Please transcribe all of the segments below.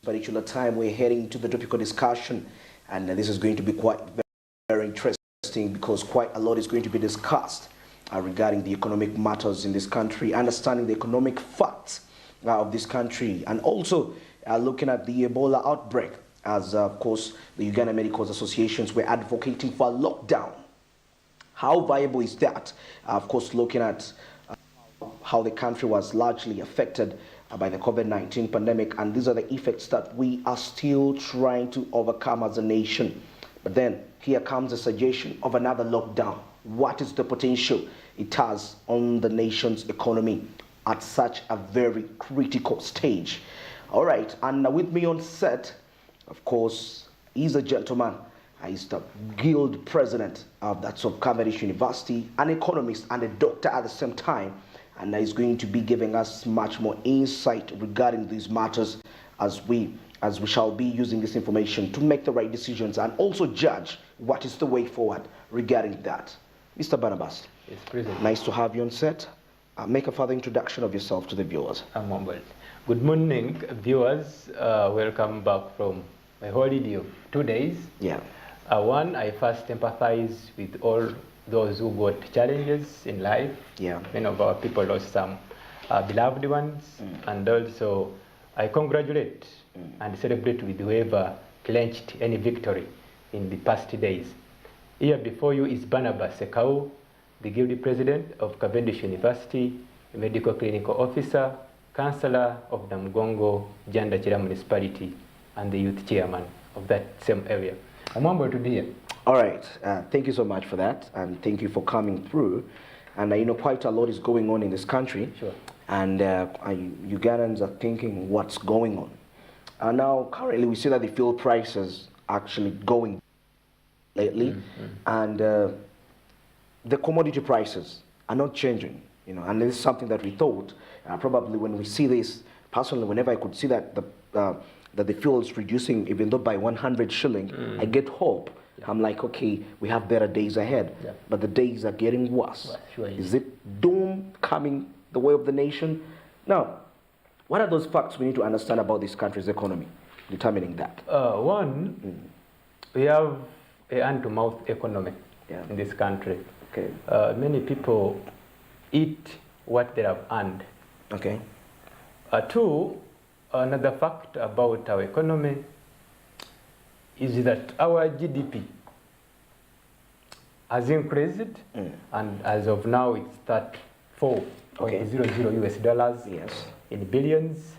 particular time we're heading to the topical discussion, and this is going to be quite very interesting because quite a lot is going to be discussed regarding the economic matters in this country, understanding the economic facts of this country, and also looking at the Ebola outbreak, as of course the Uganda Medical Associations were advocating for a lockdown. How viable is that? Of course, looking at how the country was largely affected by the COVID-19 pandemic, and these are the effects that we are still trying to overcome as a nation. But then here comes a suggestion of another lockdown. What is the potential it has on the nation's economy at such a very critical stage? All right, and with me on set, of course, he's a gentleman. He's the guild president of Cavendish University, an economist and a doctor at the same time, and he's going to be giving us much more insight regarding these matters as we shall be using this information to make the right decisions and also judge what is the way forward regarding that. Mr. Barnabas, yes, President. Nice to have you on set. Make a further introduction of yourself to the viewers. I'm humbled. Good morning, viewers. Welcome back from my holiday of 2 days. Yeah. One, I first empathize with all those who got challenges in life. Yeah. Many of our people lost some beloved ones, and also I congratulate and celebrate with whoever clinched any victory in the past days. Here before you is Barnabas Sekau, the Guild President of Cavendish University, a Medical Clinical Officer, Councillor of Namugongo, Jandakira Municipality, and the Youth Chairman of that same area. I'm humbled to be here. All right. Thank you so much for that, and thank you for coming through. And you know, quite a lot is going on in this country. Sure. And Ugandans are thinking, what's going on? Now, currently, we see that the fuel prices actually going lately, and the commodity prices are not changing. You know, and this is something that we thought probably when we see this. Personally, whenever I could see that the fuel is reducing, even though by 100 shilling, I get hope. Yeah. I'm like, okay, we have better days ahead. Yeah. But the days are getting worse. Well, sure is it doom coming the way of the nation? Now, what are those facts we need to understand about this country's economy, determining that? One, we have a hand-to-mouth economy in this country. Okay. Many people eat what they have earned. Okay. Two, another fact about our economy is that our GDP has increased, and as of now it's $34.00 US dollars in billions,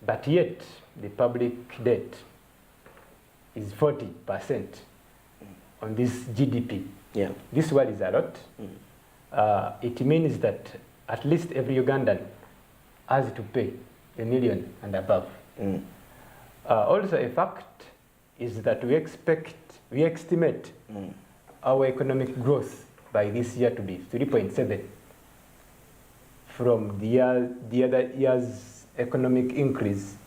but yet the public debt is 40% on this GDP. Yeah. This one is a lot. It means that at least every Ugandan has to pay $1 million and above. Also a fact is that we estimate our economic growth by this year to be 3.7 from the other year's economic increase,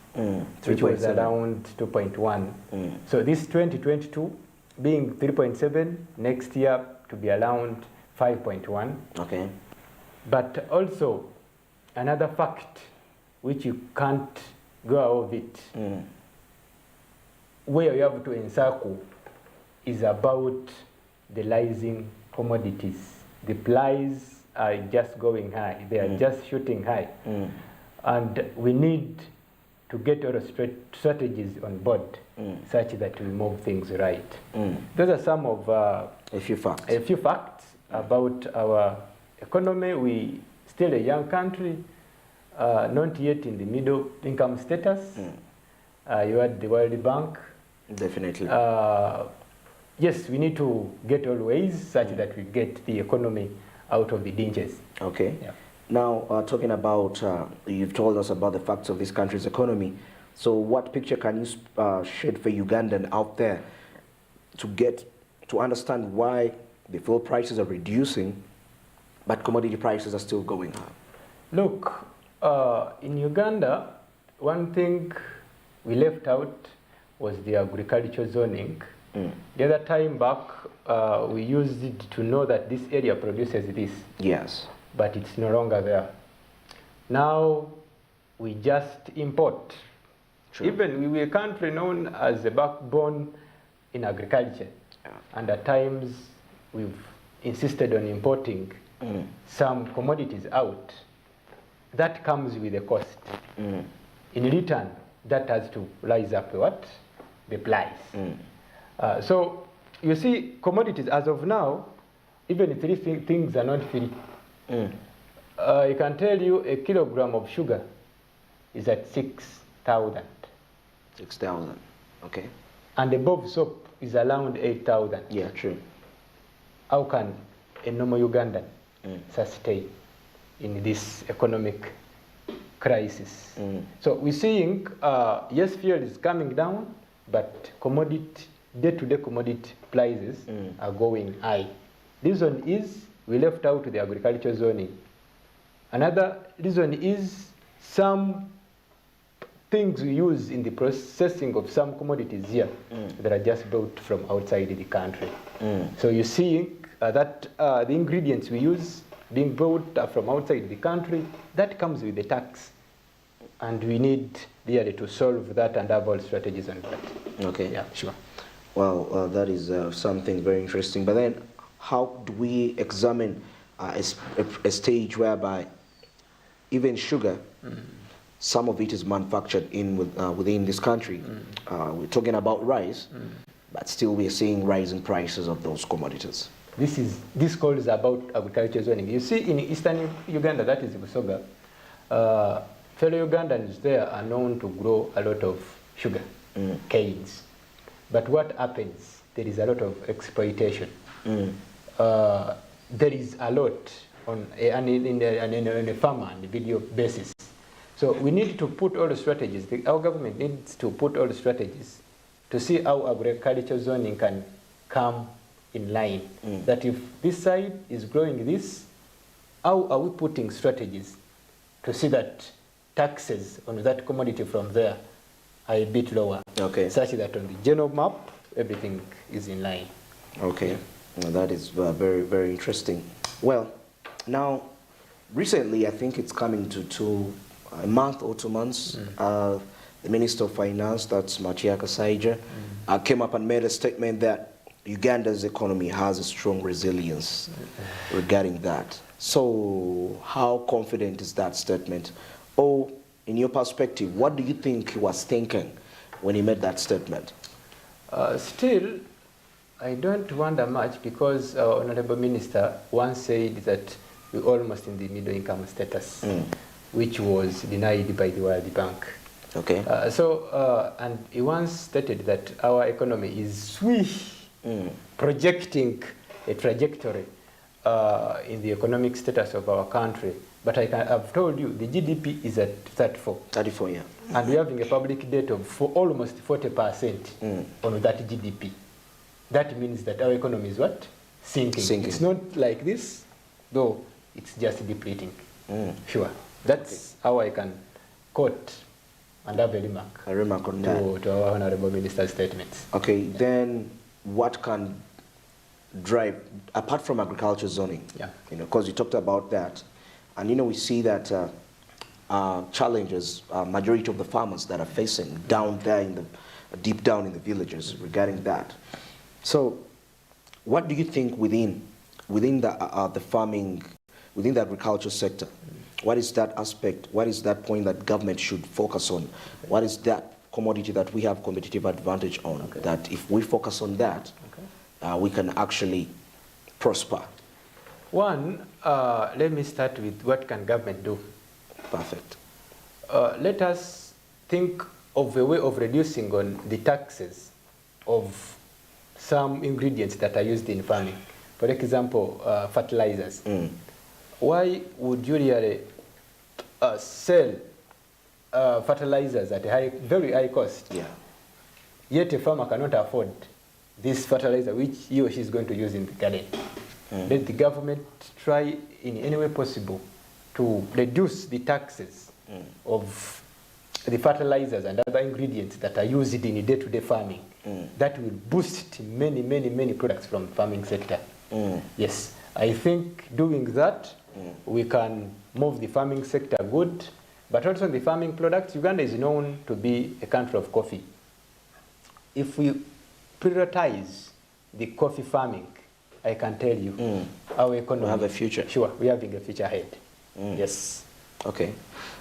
which was around 2.1. So this 2022 being 3.7, next year to be around 5.1. Okay. But also another fact which you can't go out of it, where you have to encircle, is about the rising commodities. The prices are just going high. They are just shooting high. And we need to get our strategies on board such that we move things right. Those are some of a few facts about our economy. We still a young country, not yet in the middle income status. You had the World Bank. Definitely. Yes, we need to get all ways such that we get the economy out of the dangers. Okay. Yeah. Now, talking about, you've told us about the facts of this country's economy. So what picture can you shed for Ugandan out there to understand why the fuel prices are reducing, but commodity prices are still going up? Look, in Uganda, one thing we left out was the agricultural zoning. The other time back, we used it to know that this area produces this. Yes. But it's no longer there. Now, we just import True. Even we were a country known as a backbone in agriculture. Yeah. And at times we've insisted on importing some commodities out. That comes with a cost. In return, that has to rise up to what? The price. So you see, commodities as of now, even if things are not free, I can tell you a kilogram of sugar is at 6,000. 6,000. Okay. And a bowl of soap is around 8,000. Yeah, true. How can a normal Ugandan sustain in this economic crisis? So we're seeing, yes, fuel is coming down, but commodity, day-to-day commodity prices are going high. Reason is we left out the agriculture zoning. Another reason is some things we use in the processing of some commodities here that are just brought from outside the country. So you see that the ingredients we use being brought from outside the country, that comes with the tax. And we need really to solve that and have all strategies on that. Okay. Yeah, sure. Well, that is something very interesting. But then, how do we examine a stage whereby even sugar, some of it is manufactured within this country? We're talking about rice, but still we're seeing rising prices of those commodities. This call is about agriculture zoning. You see, in eastern Uganda, that is Busoga, fellow Ugandans there are known to grow a lot of sugar canes. But what happens? There is a lot of exploitation. There is a lot on a farmer and video basis. So we need to put all the strategies. Our government needs to put all the strategies to see how agriculture zoning can come in line. That if this side is growing this, how are we putting strategies to see that taxes on that commodity from there are a bit lower, such that on the general map, everything is in line. Okay, well, that is very, very interesting. Well, now, recently, I think it's coming to a month or 2 months, the Minister of Finance, that's Machiaka Saija, came up and made a statement that Uganda's economy has a strong resilience regarding that. So, how confident is that statement? Or, in your perspective, what do you think he was thinking when he made that statement? Still, I don't wonder much because our Honorable Minister once said that we're almost in the middle income status, which was denied by the World Bank. Okay. And he once stated that our economy is projecting a trajectory in the economic status of our country. But I've told you, the GDP is at 34. 34, yeah. And we're having a public debt of almost 40% on that GDP. That means that our economy is what? Sinking. It's not like this, though it's just depleting. Sure. That's how I can quote and have a remark. A remark on that. To our Honorable Minister's statements. Okay, then what can drive, apart from agriculture zoning, because you talked about that, and we see that challenges, majority of the farmers that are facing down there deep down in the villages regarding that. So, what do you think within the farming, within the agriculture sector? What is that aspect? What is that point that government should focus on? What is that commodity that we have competitive advantage on? That if we focus on that, we can actually prosper. One, let me start with what can government do. Perfect. Let us think of a way of reducing on the taxes of some ingredients that are used in farming. For example, fertilizers. Why would you really sell fertilizers at a very high cost? Yet a farmer cannot afford this fertilizer which he or she is going to use in the garden. Let the government try in any way possible to reduce the taxes of the fertilizers and other ingredients that are used in day-to-day farming. That will boost many, many, many products from the farming sector. Yes, I think doing that, we can move the farming sector good, But also the farming products, Uganda is known to be a country of coffee. If we prioritize the coffee farming, I can tell you, our economy... We have a future. Sure, we're having a future ahead. Yes. Okay.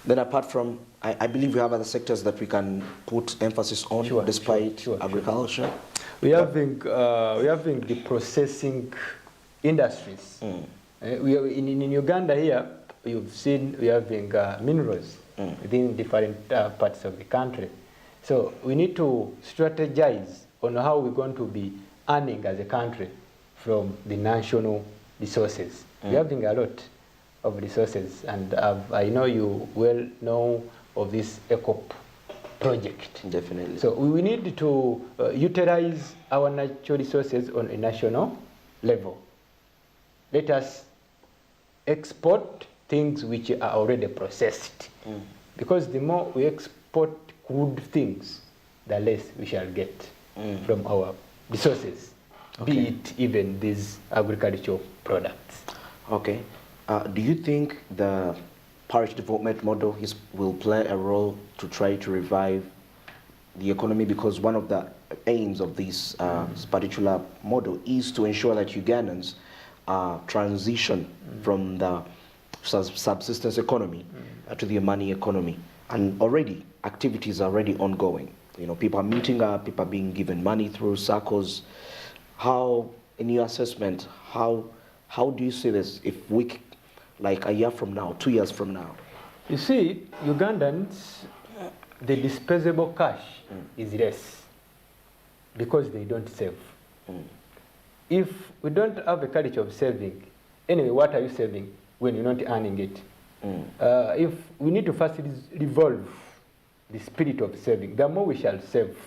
Then apart from, I believe we have other sectors that we can put emphasis on despite agriculture. We're having the processing industries. We are in Uganda here, you've seen we're having minerals within different parts of the country. So we need to strategize on how we're going to be earning as a country from the national resources. We're having a lot of resources, and I know you well know of this ECOP project. Definitely. So we need to utilize our natural resources on a national level. Let us export things which are already processed. Because the more we export good things, the less we shall get from our resources, be it even these agricultural products. Okay. Do you think the parish development model will play a role to try to revive the economy? Because one of the aims of this particular model is to ensure that Ugandans transition from the subsistence economy to the money economy. And already, activities are already ongoing. You know, people are meeting up, people are being given money through circles. How, in your assessment, how do you see this if we, like a year from now, 2 years from now? You see, Ugandans, the disposable cash is less because they don't save. If we don't have a culture of saving, anyway, what are you saving when you're not earning it? If we need to first revolve the spirit of saving, the more we shall save,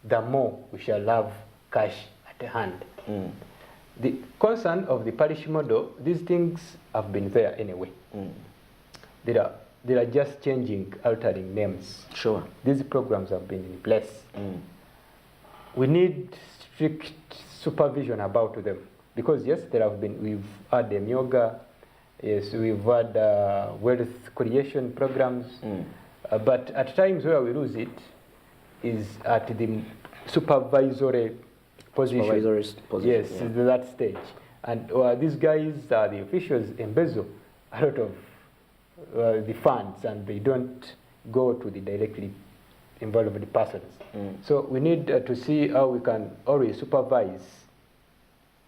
the more we shall have cash at hand. The concern of the parish model, these things have been there anyway. They are just changing, altering names. Sure. These programs have been in place. We need strict supervision about them because yes, we've had the yoga, yes, we've had wealth creation programs, but at times where we lose it is at the supervisory position. Yes, that stage. And these guys, the officials, embezzle a lot of the funds, and they don't go to the directly involved persons. So we need to see how we can always supervise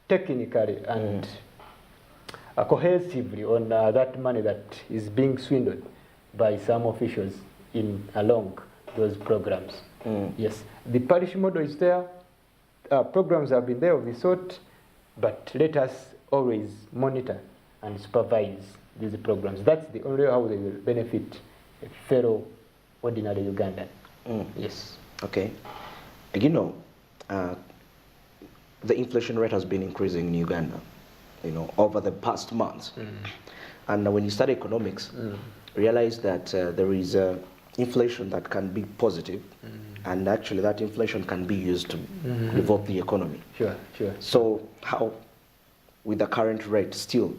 technically and cohesively on that money that is being swindled by some officials along those programs. Yes, the parish model is there. Programs have been there of the sort, but let us always monitor and supervise these programs. That's the only way how they will benefit a fellow ordinary Ugandan. Yes. Okay. You know, the inflation rate has been increasing in Uganda, you know, over the past months. And when you study economics, realize that there is inflation that can be positive, and actually that inflation can be used to develop the economy. Sure. So how, with the current rate still,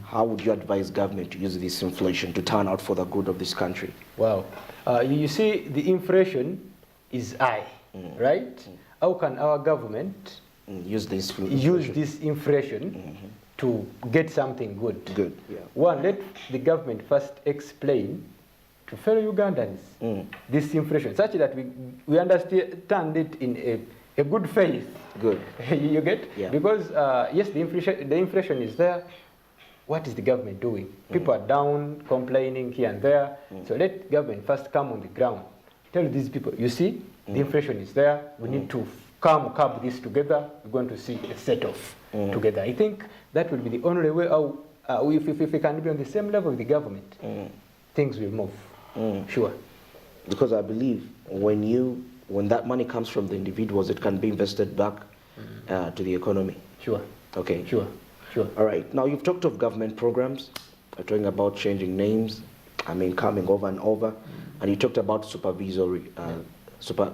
how would you advise government to use this inflation to turn out for the good of this country? Wow. You see, the inflation is high, right? How can our government use this inflation to get something good? Good, yeah. One, let the government first explain to fellow Ugandans this inflation, such that we understand it in a good faith. Good. You get? Yeah. Because, yes, the inflation is there. What is the government doing? People are down, complaining here and there. So let government first come on the ground. Tell these people, you see, the inflation is there. We need to curb this together. We're going to see a set-off together. I think that will be the only way how, if we can be on the same level with the government, things will move. Sure. Because I believe when that money comes from the individuals, it can be invested back to the economy. Sure. Okay. Sure. All right. Now, you've talked of government programs. You're talking about changing names, coming over and over. And you talked about supervisory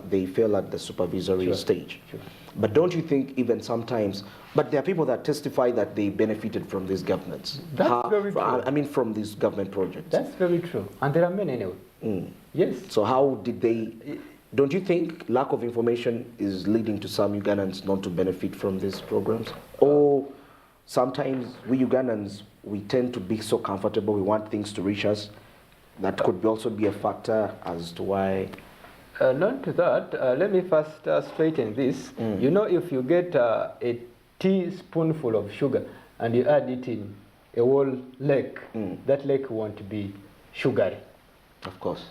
they fail at the supervisory stage. Sure. But don't you think even sometimes, but there are people that testify that they benefited from these governments. That's very true. I mean, from these government projects. That's very true. And there are many anyway. Yes. So how did they, don't you think lack of information is leading to some Ugandans not to benefit from these programs? Or sometimes we Ugandans, we tend to be so comfortable, we want things to reach us. That could also be a factor as to why. Not to that, let me first straighten this. You know, if you get a teaspoonful of sugar and you add it in a whole lake, that lake won't be sugary. Of course.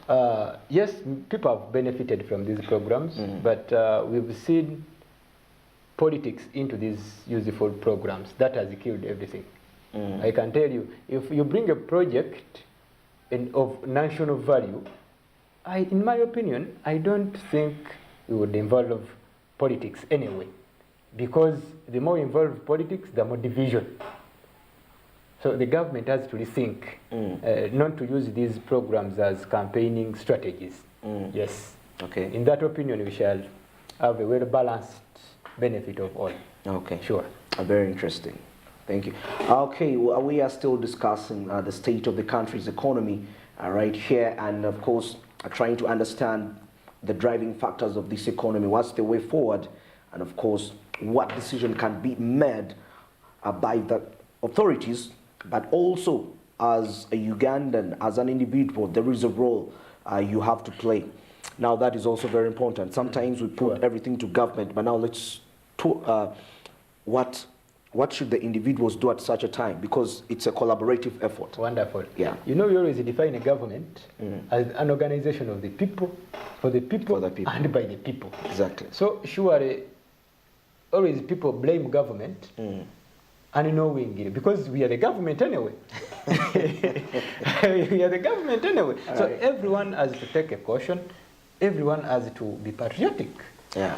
Yes, people have benefited from these programs, but we've seen politics into these useful programs. That has killed everything. I can tell you, if you bring a project of national value, in my opinion, I don't think we would involve politics anyway, because the more you involve politics, the more division. So the government has to rethink, not to use these programs as campaigning strategies. Yes. Okay. In that opinion, we shall have a well-balanced benefit of all. Okay. Sure. Very interesting. Thank you. Okay, well, we are still discussing the state of the country's economy right here, and of course, trying to understand the driving factors of this economy, what's the way forward, and of course, what decision can be made by the authorities, but also as a Ugandan, as an individual, there is a role you have to play. Now, that is also very important. Sometimes we put everything to government, but now let's talk, what should the individuals do at such a time? Because it's a collaborative effort. Wonderful. Yeah. You know, we always define a government as an organization of the people, for the people, and by the people. Exactly. So surely, always people blame government, unknowingly, because we are the government anyway. We are the government anyway. All so right. Everyone has to take a caution. Everyone has to be patriotic. Yeah.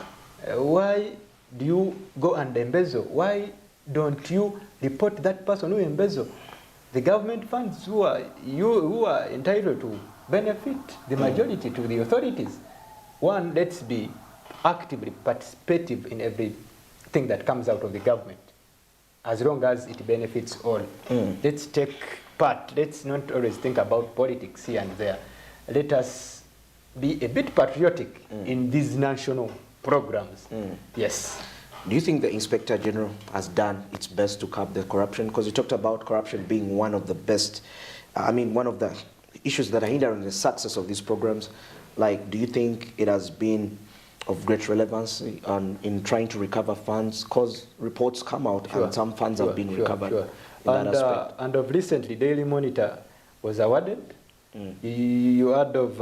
Why do you go and embezzle? Why don't you report that person who embezzle? The government funds who are entitled to benefit the majority to the authorities. One, let's be actively participative in everything that comes out of the government, as long as it benefits all. Let's take part. Let's not always think about politics here and there. Let us be a bit patriotic in these national programs. Yes. Do you think the Inspector General has done its best to curb the corruption? Because you talked about corruption being one of the best, one of the issues that are hindering the success of these programs. Like, do you think it has been of great relevance in trying to recover funds? Because reports come out and some funds have been recovered in that aspect. And of recently, Daily Monitor was awarded. You heard of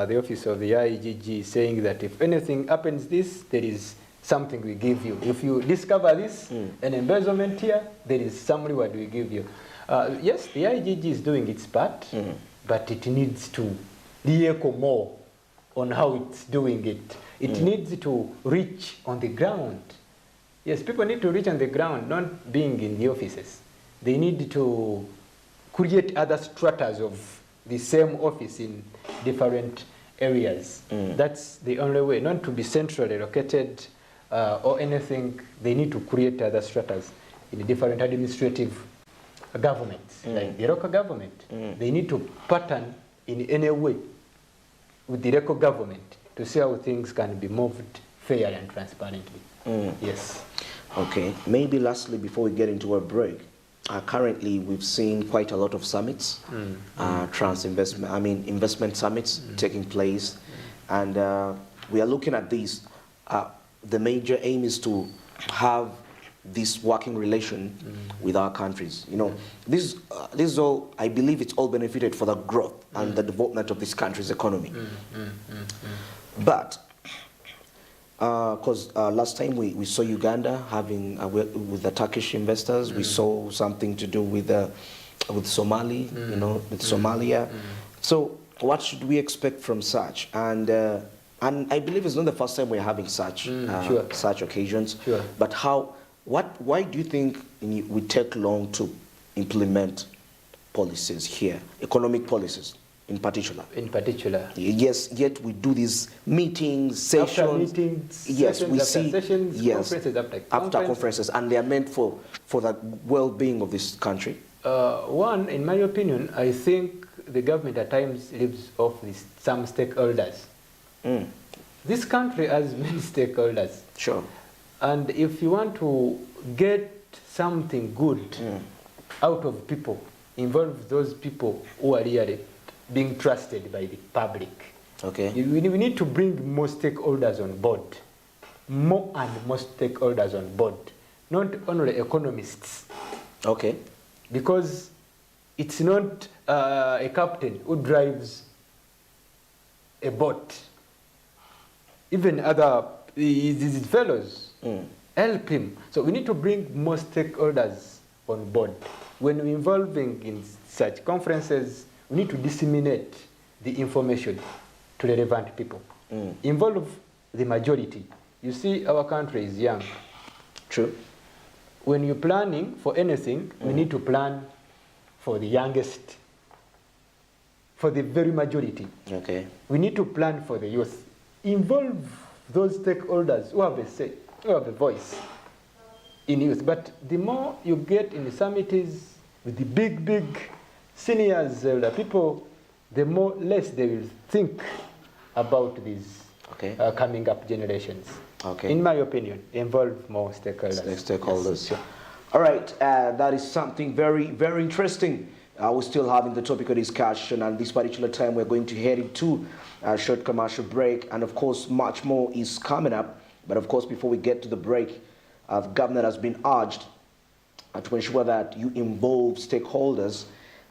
the office of the IGG saying that if anything happens there is something we give you. If you discover this, an embezzlement here, there is some reward we give you. Yes, the IGG is doing its part, but it needs to re-echo more on how it's doing it. It needs to reach on the ground. Yes, people need to reach on the ground, not being in the offices. They need to create other stratas of the same office in different areas. That's the only way, not to be centrally located or anything. They need to create other stratas in different administrative governments, like the local government. They need to pattern in any way with the local government to see how things can be moved fairly and transparently. Yes. Okay. Maybe lastly, before we get into a break, currently we've seen quite a lot of summits, investment summits taking place, and we are looking at these. The major aim is to have this working relation with our countries. You know, this is all, I believe it's all benefited for the growth and the development of this country's economy. But, because last time we saw Uganda having, with the Turkish investors, we saw something to do with Somali, you know, with Somalia. So what should we expect from such? And I believe it's not the first time we're having such such occasions. But why do you think we take long to implement policies here, economic policies? in particular. In particular. Yes, yet we do these meetings, sessions. After meetings, yes, sessions we after see sessions, yes, conferences after conferences, and they are meant for the well-being of this country. One, in my opinion, I think the government at times lives off with some stakeholders. This country has many stakeholders. Sure. And if you want to get something good out of people, involve those people who are really being trusted by the public. Okay. We need to bring more stakeholders on board. More and more stakeholders on board. Not only economists. Okay. Because it's not a captain who drives a boat. Even other these fellows help him. So we need to bring more stakeholders on board. When we're involving in such conferences, we need to disseminate the information to relevant people. Involve the majority. You see, our country is young. True. When you're planning for anything, we need to plan for the youngest, for the very majority. Okay. We need to plan for the youth. Involve those stakeholders who have a say, who have a voice in youth. But the more you get in the summits with the big seniors, the people, the more less they will think about these coming up generations. Okay. In my opinion, involve more stakeholders. Stakeholders. Yes. All right, that is something very, very interesting. We're still having the topic of discussion, and this particular time we're going to head into a short commercial break, and of course much more is coming up. But of course, before we get to the break, the government has been urged to ensure that you involve stakeholders,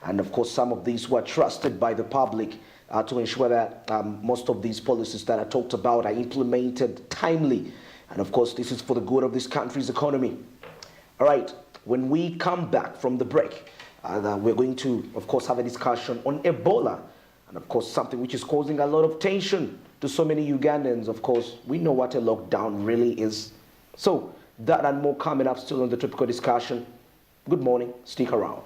and of course some of these who are trusted by the public, to ensure that most of these policies that are talked about are implemented timely. And of course, this is for the good of this country's economy. All right, when we come back from the break, we're going to, of course, have a discussion on Ebola, and of course, something which is causing a lot of tension to so many Ugandans. Of course, we know what a lockdown really is. So, that and more coming up still on the topical discussion. Good morning, stick around.